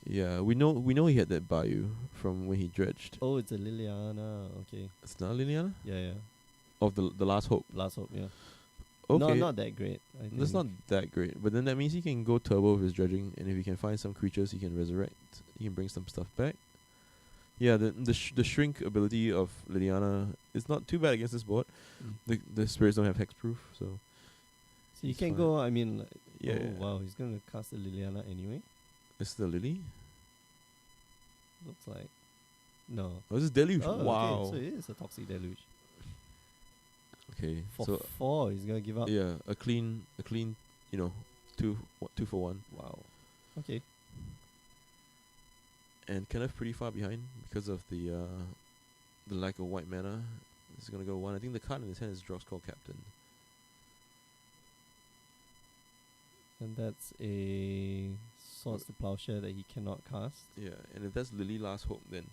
Yeah, we know he had that Bayou from when he dredged. Oh, it's a Liliana. Okay. It's not Liliana? Yeah. Of the Last Hope. Last hope. Yeah. Okay. No, not that great. I think. That's not that great. But then that means he can go turbo with his dredging, and if he can find some creatures he can resurrect, he can bring some stuff back. Yeah, the shrink ability of Liliana is not too bad against this board. The spirits don't have hexproof, so So you it's can fine. go. I mean, Yeah, Oh yeah. wow, he's gonna cast the Liliana anyway. It's the Lily. Looks like. No. Oh, this is Deluge. Oh, Wow. Okay, so it is a toxic deluge. Okay, For so 4, he's gonna give up. yeah, a clean, you know, two for one, Wow. Okay. and kind of pretty far behind because of the lack of white mana. He's gonna go 1. I think the card in his hand is Drox Call Captain. And that's a Swords to Plowshare that he cannot cast. Yeah, and if that's Lily Last Hope, then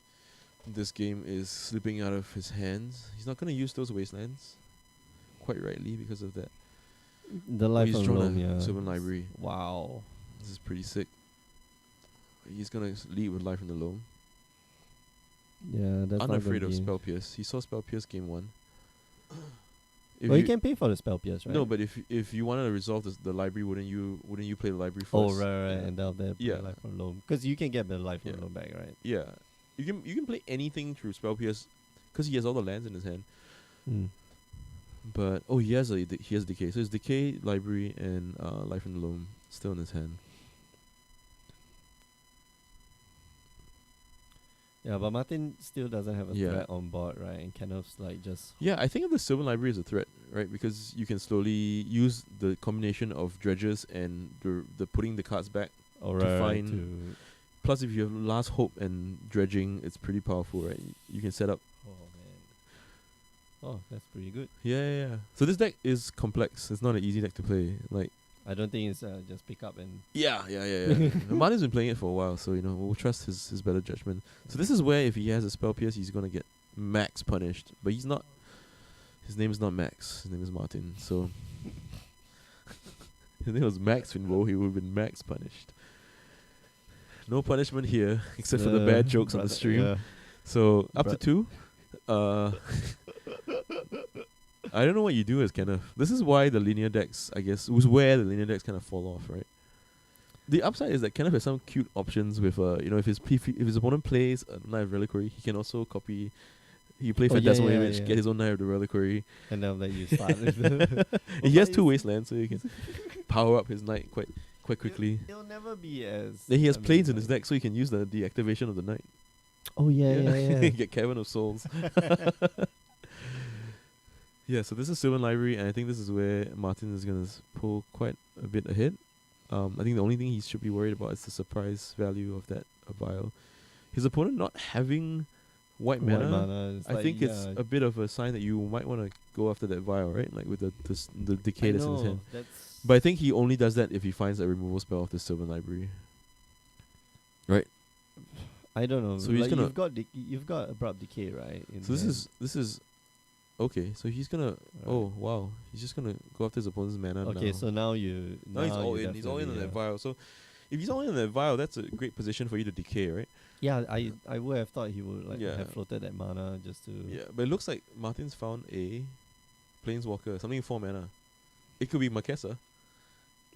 this game is slipping out of his hands. He's not gonna use those wastelands, quite rightly because of that. The Life he's of drawn Loam, a yeah. Sylvan Library. Wow. This is pretty sick. He's gonna lead with Life in the Loam. Yeah, that's not Unafraid gonna of be- Spell Pierce. He saw Spell Pierce game 1. If Well, you can pay for the spell pierce, right? No, but if you wanted to resolve the library, wouldn't you play the library first? Oh, right, Yeah. and down there, Yeah. Life of Loam. Because you can get the Life of Yeah. Loam back, right? Yeah, you can play anything through Spell Pierce, because he has all the lands in his hand. Mm. But he has decay. So it's decay, library, and Life in the Loam still in his hand. Yeah, but Martin still doesn't have a Yeah. threat on board, right? And Kenneth's like just Yeah, I think of the Sylvan Library as a threat, right? Because you can slowly use the combination of dredges and the putting the cards back. alright find- to. Plus, if you have Last Hope and dredging, it's pretty powerful, right? You can set up. Oh man. Oh, that's pretty good. Yeah. So this deck is complex. It's not an easy deck to play. Like, I don't think it's just pick up and yeah. Martin's been playing it for a while, so we'll trust his better judgment. So this is where if he has a spell pierce, he's gonna get max punished. But he's not. His name is not Max. His name is Martin. So his name was Max Finwo. He would have been max punished. No punishment here except for the bad jokes on the stream. Yeah. So up to But- 2. I don't know what you do as Kenneth. This is why the linear decks, I guess, was where the linear decks kind of fall off, right? The upside is that Kenneth has some cute options with, if his opponent plays a Knight of Reliquary, he can also copy. He play Phantasmal Image, get his own Knight of the Reliquary. And then like you start with the He has 2 wastelands, so he can power up his Knight quite quickly. It'll never be as. Then he has I mean, planes in his deck, so he can use the activation of the Knight. Oh yeah. Get Cavern of Souls. Yeah, so this is Sylvan Library, and I think this is where Martin is going to pull quite a bit ahead. I think the only thing he should be worried about is the surprise value of that vial. His opponent not having white mana, It's I think it's a bit of a sign that you might want to go after that vial, right? Like with the decay that's in his hand. That's But I think he only does that if he finds a removal spell of the Sylvan Library. Right? I don't know. So he's like gonna- you've got abrupt decay, right? in So this there. is okay. So he's gonna. Right. Oh wow! He's just gonna go after his opponent's mana. Okay, now. so now you. Now he's all you in. He's all in on definitely, that vial. So if he's all in on that vial, that's a great position for you to decay, right? Yeah, I would have thought he would Yeah. have floated that mana just to. Yeah, but it looks like Martin's found a Planeswalker, something in 4 mana. It could be Marquesa.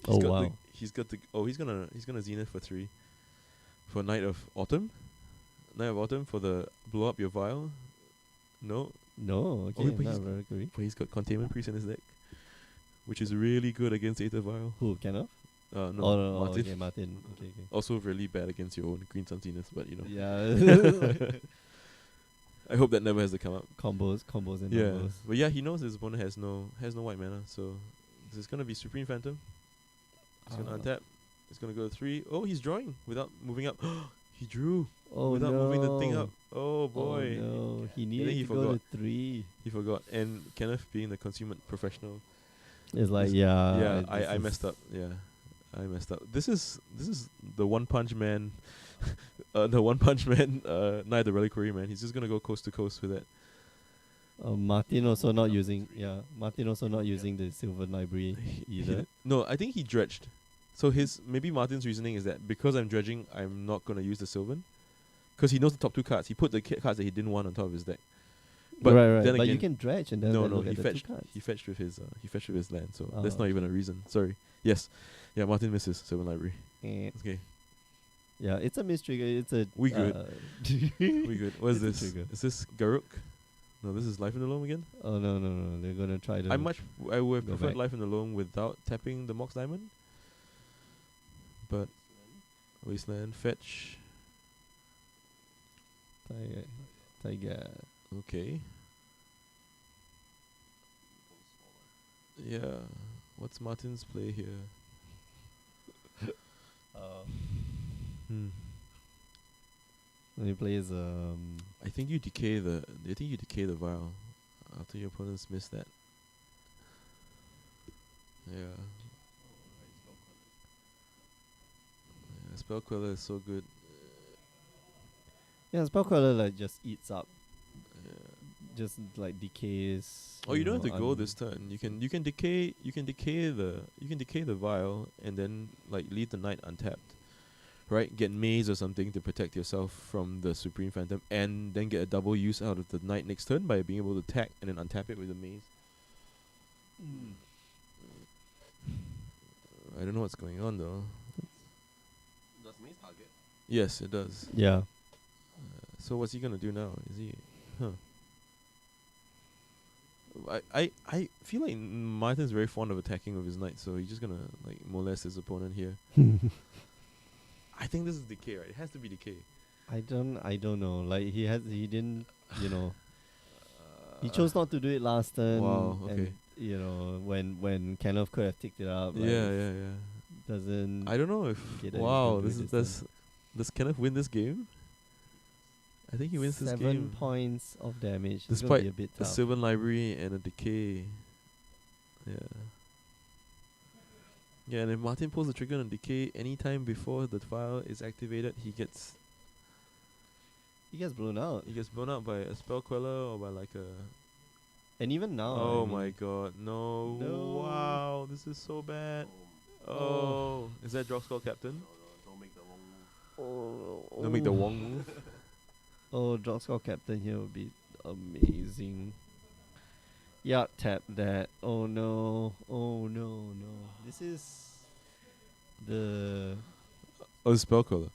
Oh, wow. He's gonna Zenith for 3. For Night of Autumn for the blow up your vial. No, No, okay, but not he's- very good. but he's got Containment Priest in his deck, which is really good against Aether Vial. Who Kenneth? No, Oh no, Martin. okay, Martin. Okay. Also really bad against your own Green Sun Zenith, but Yeah. I hope that never has to come up. combos and Yeah, numbers. but yeah, he knows his opponent has no white mana, so this is gonna be Supreme Phantom. He's gonna untap. It's gonna go 3. Oh, he's drawing without moving up. He drew Oh without no. moving the thing up. Oh boy, Oh, no. He needed he to go forgot. to 3. he forgot. And Kenneth, being the consummate professional, It's like Yeah, this I is- messed up. Yeah, I messed up. This is the One Punch Man, the One Punch Man. Night the Reliquary man. He's just gonna go coast to coast with it. Martin also not using. Yeah, Martin also not using the Silver Library either. No, I think he dredged. So maybe Martin's reasoning is that because I'm dredging, I'm not gonna use the Sylvan, because he knows the top two cards. He put the cards that he didn't want on top of his deck. But right. then But you again, can dredge and then no, look he at the fetched. two cards. He fetched with his land. So Oh, that's not even a reason. Sorry. Yes, yeah. Martin misses Sylvan Library. Eh. Okay, Yeah, it's a mistrigger. It's a we good. We good. What is It's a this? trigger. Is this Garuk? No, this is Life in the Loam again. Oh no! They're gonna try to. I would have go preferred back. Life in the Loam without tapping the Mox Diamond. But Wasteland fetch. Tiger. Okay. Yeah. What's Martin's play here? Hmm. When he plays I think you decay the vial after your opponents miss that. Yeah. Spell Queller is so good. yeah, Spellcaller like just eats up, Yeah. just like decays. Oh, you don't have know, to go this turn. You can decay the vial and then like leave the knight untapped. Right? Get maze or something to protect yourself from the Supreme Phantom, and then get a double use out of the knight next turn by being able to attack and then untap it with the maze. I don't know what's going on though. Does Mace target? Yes, it does. Yeah. So what's he gonna do now? Is he? I feel like Martin's very fond of attacking with his knight, so he's just gonna like molest his opponent here. I think this is decay, right? It has to be decay. I don't know. Like he didn't, you know. He chose not to do it last turn. Wow, And, okay. you know, when Kenneth could have ticked it up. Like, Yeah. Doesn't. I don't know if get that he's wow, gonna do this it is this does Kenneth win this game? I think he wins this 7 game. points of damage. It's Despite gonna be a bit A tough. Sylvan Library and a decay. Yeah. Yeah, and if Martin pulls the trigger on decay anytime before the file is activated, he gets He gets blown out. blown out by a spell queller or by like a And even now. Oh I mean, my god, no. No. Wow, this is so bad. Oh, Oh, is that Drop Skull Captain? no, don't make the wrong move. Oh, Don't make the Wong move. Oh, Drop Skull Captain here would be amazing. Yeah, tap that. Oh no. This is the Oh, it's spell queller.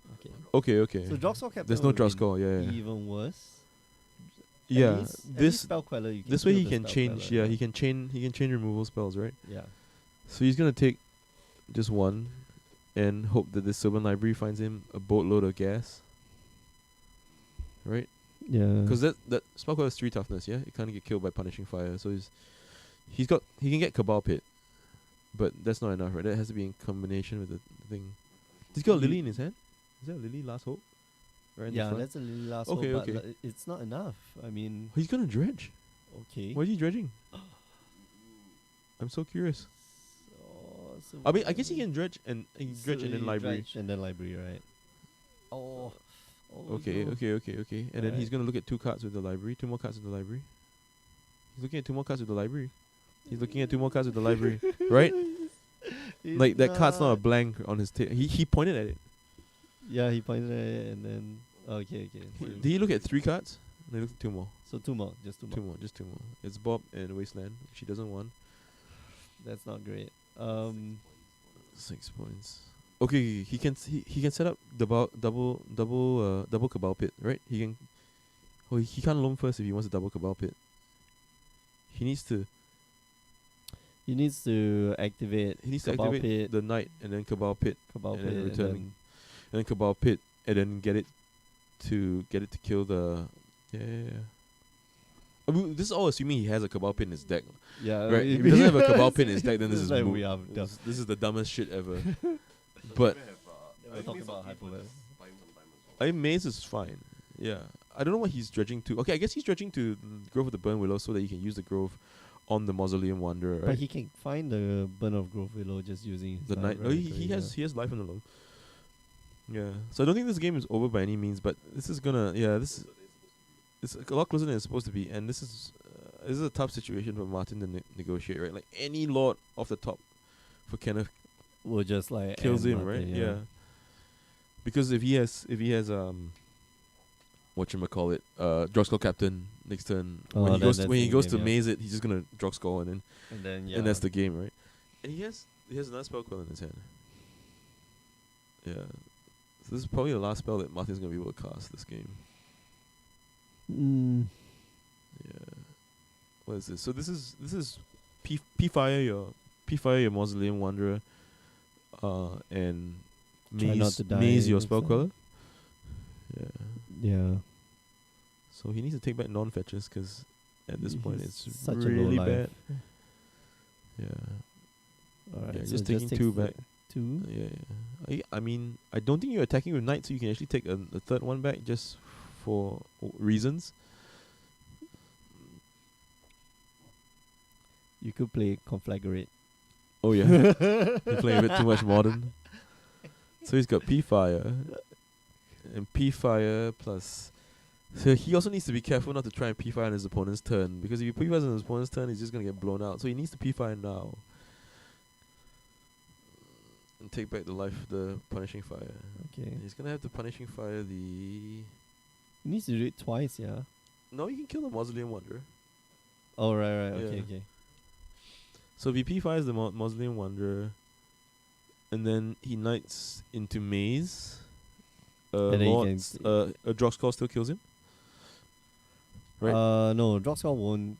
okay. Okay. So Drop Skull Captain. There's no would drop be skull, yeah. Even worse. Yeah, At least this spell queller. You can this way kill he the can spell change. queller, Yeah, he can chain removal spells, right? Yeah. So he's gonna take just one, and hope that the Sylvan Library finds him a boatload of gas. Right? Yeah. Because that spell queller has 3 toughness. Yeah, it can't get killed by punishing fire. So he can get Cabal Pit, but that's not enough, right? That has to be in combination with the thing. He's got Lily in his hand. Is that Lily Last Hope? Right. in the Yeah, front? that's a little last Okay, hope, but okay. it's not enough. I mean, He's gonna dredge. okay. What is he dredging? I'm so curious. So I mean, I guess he can dredge and dredge and then library. Dredge and then library, right? Oh. Okay. no. And then he's Alright. gonna look at 2 cards with the library, 2 more cards with the library. He's looking at 2 more cards with the library. He's looking at 2 more cards with the library, right? He's Like that card's not a blank on his table. He pointed at it. Yeah, he pointed at it and then okay. Did he look at 3 cards? No, he looked at 2 more. So 2 more, just 2 more. Just 2 more. It's Bob and Wasteland. She doesn't want That's not great. 6 points. Okay, he can set up double Cabal Pit, right? He can. Oh, he can't loam first if he wants a double Cabal Pit. He needs to activate. Cabal activate Pit, the knight and then Cabal Pit Cabal and Pit, then and returning. And then Cabal Pit and then get it to kill the yeah. I mean, this is all assuming he has a Cabal Pit in his deck. yeah, Right? If he doesn't have a Cabal Pit in his deck, then this is like moot. we are This is the dumbest shit ever. Does But- he have, We're I talking think about Mace hyperlink. is buying some time as well. I Maze is fine. Yeah. I don't know what he's dredging to. Okay, I guess he's dredging to Grove of the Burn Willow so that he can use the Grove on the Mausoleum Wanderer, But right? he can find the Burn of Grove Willow just using his The night. No, he has life on the low. Yeah. So I don't think this game is over by any means, but this is gonna it's a lot closer than it's supposed to be, and this is a tough situation for Martin to negotiate, right? Like any lord off the top for Kenneth will just like kills end him, Martin, right? Yeah. Because if he has whatchamacallit, Droxcall Captain next turn. When he goes to maze it, he's just gonna Droxcall and then and that's the game, right? And he has another spell quill in his hand. Yeah. So this is probably the last spell that Martin's gonna be able to cast this game. Yeah. What is this? So this is P fire your Mausoleum Wanderer, and maze your spell queller. Yeah. Yeah. So he needs to take back non-fetches because at this point it's such really a low bad. life. Yeah. Alright, Yeah, so just taking 2 back. 2. Yeah. I mean, I don't think you're attacking with knight, so you can actually take a third one back just for reasons. You could play Conflagrate. Oh yeah, you're playing a bit too much modern. So he's got P fire, and P fire plus. So he also needs to be careful not to try and P fire on his opponent's turn, because if you P fire on his opponent's turn, he's just gonna get blown out. So he needs to P fire now and take back the punishing fire. Okay. He's gonna have to punishing fire the. He needs to do it twice, yeah. No, you can kill the Mausoleum Wanderer. Oh right, okay, Yeah. okay. So if he P fires the Mausoleum Wanderer, and then he knights into maze, And then he a Droxcall still kills him. Right? No, Droxcall won't.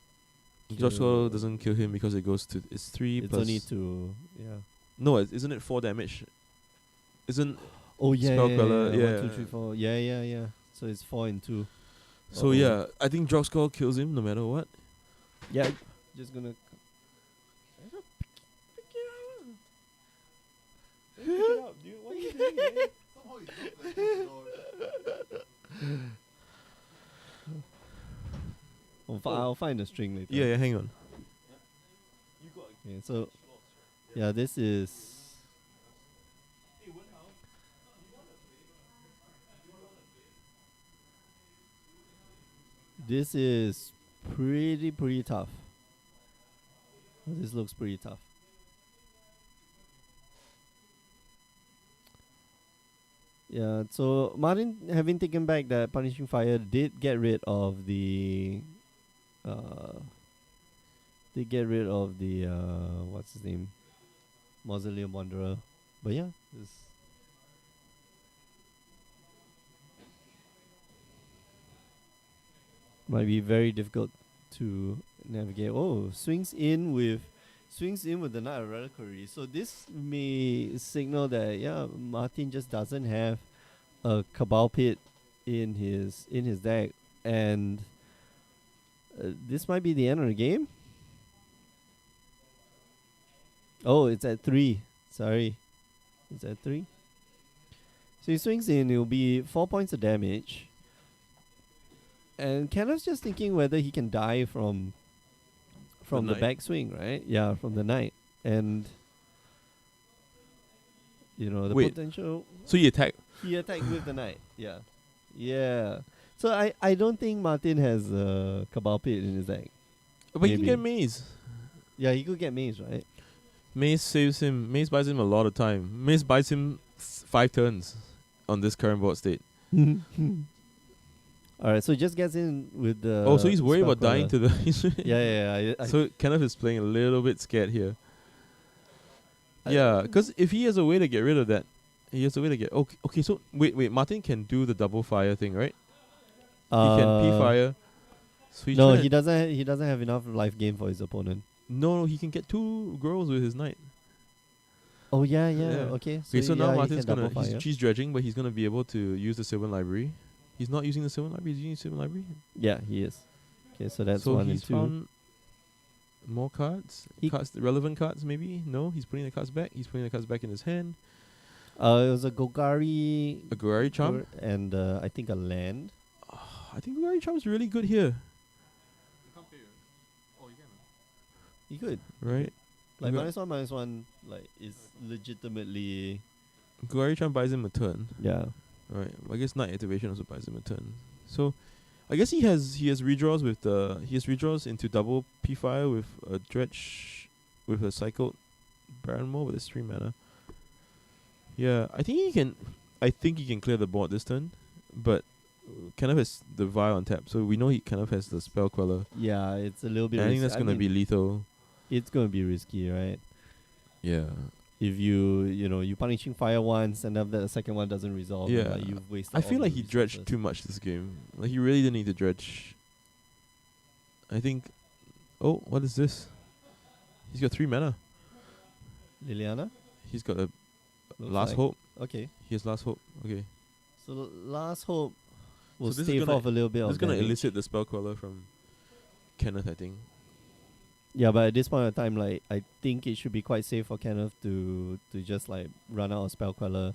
Droxcall doesn't kill him because it goes to 3 It's plus. only 2. Yeah. No, isn't it 4 damage? Isn't Oh yeah, Spell yeah, Queller, yeah. yeah. 1, 2, 3, 4. Yeah. So it's 4 and 2. so? Yeah, I think Droxcall kills him no matter what. Yeah, just gonna. Pick it up, dude. What are you doing, man? Somehow he dropped that. I'll find the string later. Yeah, hang on. Okay, so yeah, this is. This is pretty tough. This looks pretty tough. Yeah, so Martin, having taken back that punishing fire, did get rid of the what's his name, Mausoleum Wanderer. But yeah, this might be very difficult to navigate. Oh, swings in with the Knight of Reliquary. So this may signal that Martin just doesn't have a Cabal Pit in his deck, and this might be the end of the game. Oh, it's at 3. Sorry, it's at 3. So he swings in. It will be 4 points of damage. And Kenneth's just thinking whether he can die from the backswing, right? Yeah, from the knight. And the potential. So he attacked. He attacked with the knight. Yeah. Yeah. So I don't think Martin has a Cabal Pit in his deck. But he can get maze. Yeah, he could get maze, right? Maze saves him. Maze buys him a lot of time. Maze buys him 5 turns on this current board state. Alright, so he just gets in with the. Oh, so he's worried about dying to the. Yeah. So Kenneth is playing a little bit scared here. Yeah, because if he has a way to get rid of that, he has a way to get. Okay. So wait. Martin can do the double fire thing, right? He can P fire. So no, he doesn't. He doesn't have enough life gain for his opponent. No, he can get 2 girls with his knight. Oh yeah. Okay. So now Martin's gonna. He's dredging, but he's gonna be able to use the Sylvan Library. He's not using the Sylvan Library. He's using the Sylvan Library. Yeah, he is. Okay, so that's so 1 and he's 2. Found more cards. Relevant cards, maybe. No, he's putting the cards back. He's putting the cards back in his hand. It was a Golgari. A Golgari Charm, and I think a land. I think Golgari Charm is really good here. You could. right? Like You got- -1/-1, like is legitimately Guarichan buys him a turn. yeah. Right. I guess Night Activation also buys him a turn. So I guess he has redraws with he has redraws into double P fire with a dredge with a cycled Baron Maw with his 3 mana. Yeah, I think he can clear the board this turn, but kind of has the Vial on tap, so we know he kind of has the Spell Queller. Yeah, it's a little bit. And I think that's gonna be mean, lethal. It's gonna be risky, right? Yeah. If you punishing fire once and then the second one doesn't resolve, Yeah. like you've wasted. I all feel the like he dredged resources. too much this game. Like he really didn't need to dredge. I think. Oh, what is this? He's got 3 mana. Liliana. He's got a Looks Last like. Hope. Okay, He has Last Hope. Okay. so last hope will So this is stave gonna- off a little bit This of is gonna damage. elicit the Spell Queller from Kenneth, I think. Yeah, but at this point of time, like I think it should be quite safe for Kenneth to just like run out of spell queller,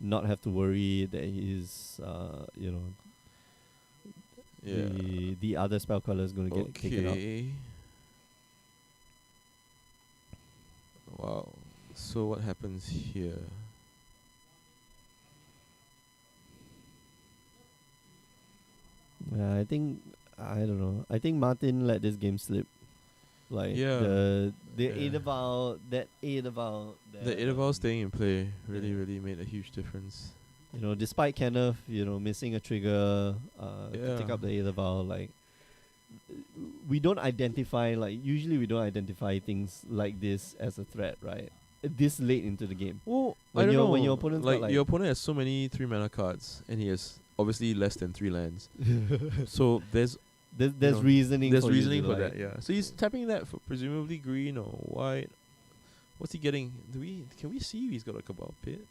not have to worry that he's Yeah. the other spell queller is going to get taken out. Okay. Wow. So what happens here? Yeah, I don't know. I think Martin let this game slip. Like Yeah. the Yeah. Adaval, that Adaval, The Adaval staying in play really made a huge difference. despite Kenneth, missing a trigger to take Yeah. up the Adaval, like we don't identify usually we don't identify things like this as a threat, right? This late into the game. Well, When I don't your- know. when your opponent's got, like- your opponent has so many 3 mana cards, and he has obviously less than 3 lands. So there's There's know, reasoning. there's for you to, reasoning for like- that. Yeah. So he's tapping that for presumably green or white. What's he getting? Can we see if he's got a Cabal Pit?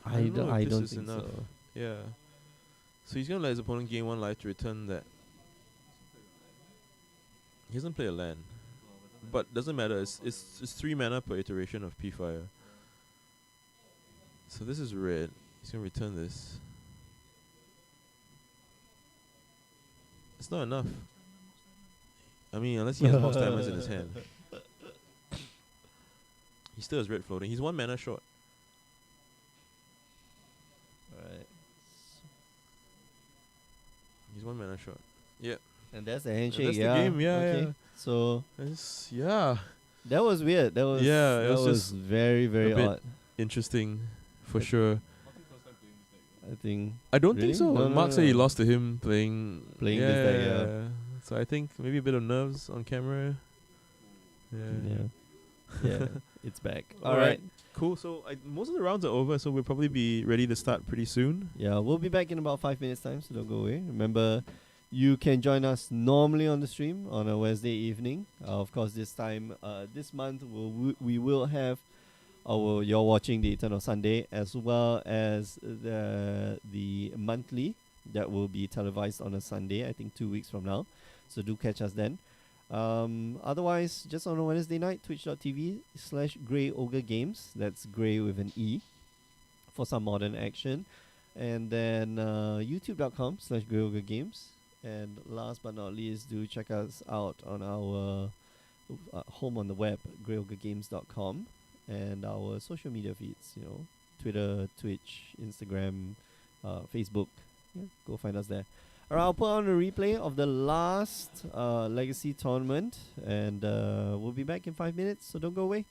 I know don't, if I this don't is think enough. so. Yeah. So he's gonna let his opponent gain 1 life to return that. He doesn't play a land, but doesn't matter. It's 3 mana per iteration of P Fire. So this is red. He's gonna return this. It's not enough. I mean, unless he has Boss Diamonds in his hand. He still has red floating. He's 1 mana short. Alright. He's 1 mana short. Yeah. And that's the And handshake. that's the Yeah. game. Yeah, okay. yeah. So Yeah. that was weird. That was Yeah, it That was was just very very a bit odd. Interesting, for sure. I think I don't Really? think so. No, no, Mark no, said he no. lost to him playing. Playing yeah, this deck, yeah. So I think maybe a bit of nerves on camera. Yeah. yeah, it's back. All Alright. right. Cool. So most of the rounds are over, so we'll probably be ready to start pretty soon. Yeah, we'll be back in about 5 minutes time, so don't go away. Remember, you can join us normally on the stream on a Wednesday evening. Of course, this month we will have you're watching the Eternal Sunday as well as the monthly that will be televised on a Sunday. I think 2 weeks from now. So do catch us then. Otherwise, just on a Wednesday night, twitch.tv/Grey Ogre Games. That's Grey with an E for some modern action. And then youtube.com/Grey Ogre Games. And last but not least, do check us out on our home on the web, greyogregames.com, and our social media feeds, Twitter, Twitch, Instagram, Facebook. Yeah, go find us there. Alright, I'll put on a replay of the last Legacy tournament, and we'll be back in 5 minutes, so don't go away.